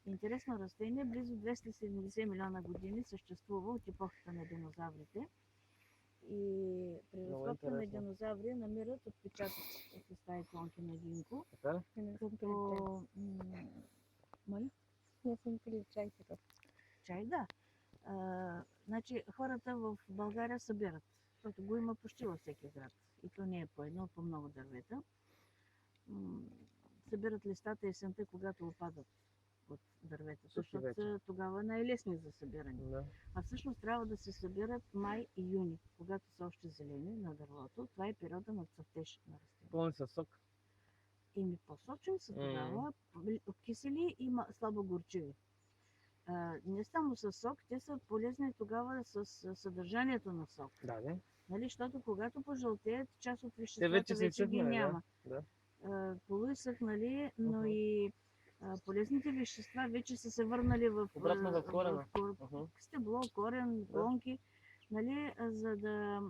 Интересно растение, близо 270 милиона години съществува от епохата на динозаврите. И при Много разкопка на интересно. динозаври намират отпечатъци от листа и клонки на гинко. Така? Като... Моля? Не съм пили чай такъв. Чай, да. Значи хората в България събират, защото го има почти във всеки град. И то не е по едно, по много дървета. Събират листата есента, когато опадат от дърветата, Сухи вече. защото тогава най-лесни за събиране. Да. А всъщност трябва да се събират май и юни, когато са още зелени на дървото. Това е периода на цъфтеж на растението. Пълни със сок. По-сочни са тогава, кисели и слабо горчиви. Не само с сок, те са полезни тогава с съдържанието на сок. Да, не? Нали, защото когато пожълтеят, част от Те веществата вече вече са ги изсъхнали, няма. да. Полуизсъхнали, но и полезните вещества вече са се върнали Обратно в корена. Стебло, корен, клонки, нали, за да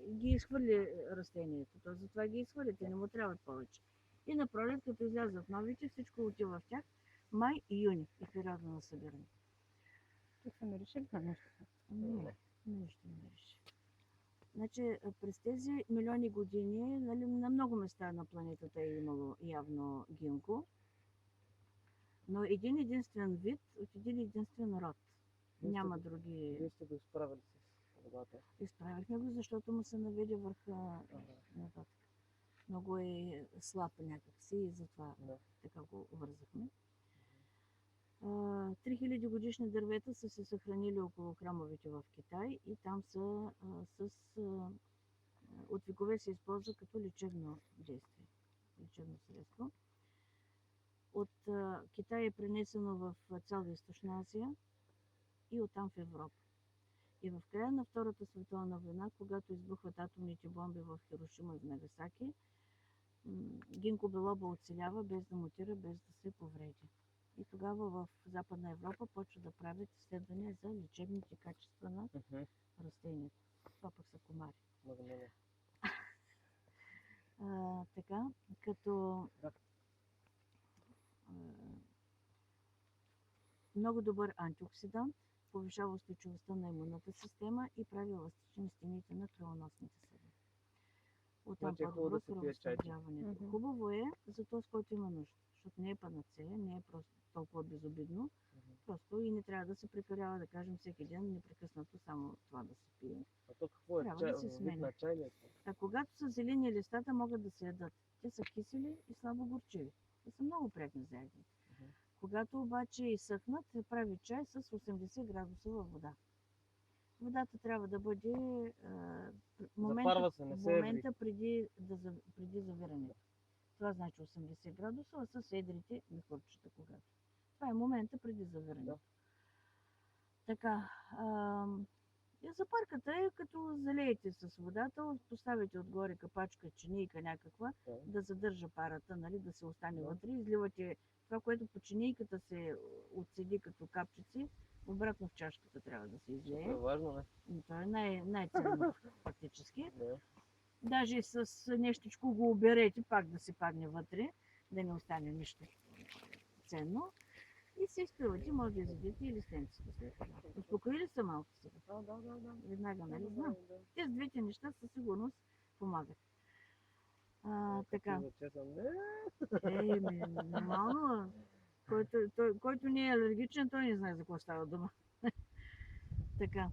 ги изхвърли растението. То затова ги изхвърли, те не му трябват повече. И на пролет, като излязат новите, всичко отива в тях. Май и юни е периода на събиране. Тук са наричали на нещо. Не, нищо не реши. Значи, през тези милиони години, нали, на много места на планетата е имало явно гинко, но един единствен вид от един единствен род. Няма други. Вие сте го изправили с водата. Изправихме го, защото му се наведе върха нататък. Много е слаб някакси и затова така го вързахме. 3000 годишни дървета са се съхранили около храмовете в Китай и там са от векове се използва като лечебно действие, лечебно средство. От Китай е пренесено в цяла Източна Азия и оттам в Европа. И в края на Втората световна война, когато избухват атомните бомби в Хирошима и в Нагасаки, гинко билоба оцелява без да мутира, без да се повреди. И тогава в Западна Европа почва да правят изследвания за лечебните качества на растението. Това пък са комари. Така, като много добър антиоксидант, повишава устойчивостта на имунната система и прави еластични стените на кръвоносните съдове. Оттам по-добро кръвоснабдяването. Хубаво е за този, който има нужда, защото не е панацея, не е просто толкова безобидно, просто и не трябва да се прекарява, да кажем, всеки ден непрекъснато само това да се пие. А то какво е? Трябва да се сменя. А когато са зелени листата, могат да се ядат. Те са кисели и слабо горчиви. Те са много приятни за ядене. Когато обаче изсъхнат, се прави чай с 80 градуса във вода. Водата трябва да бъде момента преди завирането. Това значи 80 градуса, а с едрите мехурчета, когато. Това е момента преди завирането. Така, запарката е като залеете с водата, поставите отгоре капачка, чинийка някаква, да задържа парата, нали, да се остане вътре. Изливате това, което по чинийката се отседи като капчици, обратно в чашката трябва да се излее. Това е важно, не? Това е най-ценно фактически. Даже с нещичко го оберете, пак да се падне вътре, да не остане нищо ценно. И се изпивате, може да изядете и листенците след това. Успокоили са малко сега? Да. Веднага, нали знам? Тези двете неща със сигурност помагат. Така. Нормално. Който не е алергичен, той не знае за какво става дума. Така.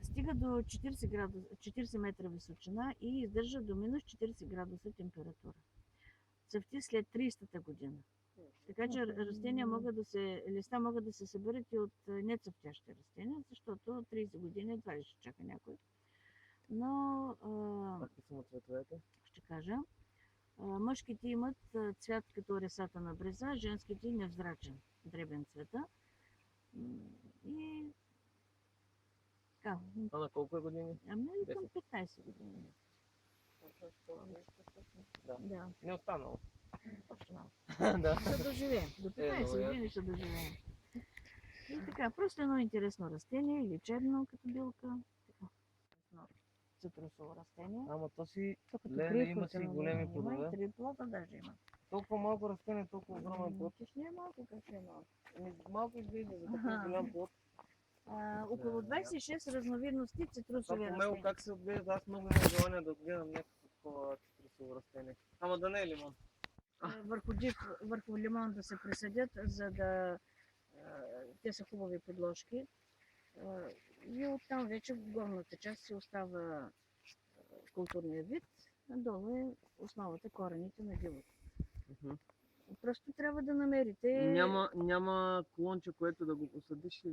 Стига до 40 метра височина и издържа до минус 40 градуса температура. Цъфти след 30-та година. Така че листа могат да се съберат и от нецъфтящи растения, защото 30 години едва ли ще чака някой. Но ще кажа, мъжките имат цвят като ресата на бреза, женските невзрачен, дребен цвета. И така. А на колко години? Ами към 15 години. Да. Не останало. Още малко. Да. Ще доживеем. До 15 години ще доживеем. И така, просто едно интересно растение, лечебно като билка. Цитрусово растение. Ама то си леле, има си големи плодове. Има и 3 плода даже има. Толкова малко растение, толкова огромен плод. Виж, не е малко, как ще е малко. Малко изглежда за такъв Аха. голям плод. Около 26 разновидности Това цитрусови по него растения. как се отглежда, аз много имам желание да отгледам някакво такова цитрусово растение. Ама да не е лимон. Върху лимон да се присъдят, за да те са хубави подложки. И оттам вече в горната част си остава културния вид, а долу е основата, корените на дивото. Просто трябва да намерите. Няма клонче, което да го посадиш или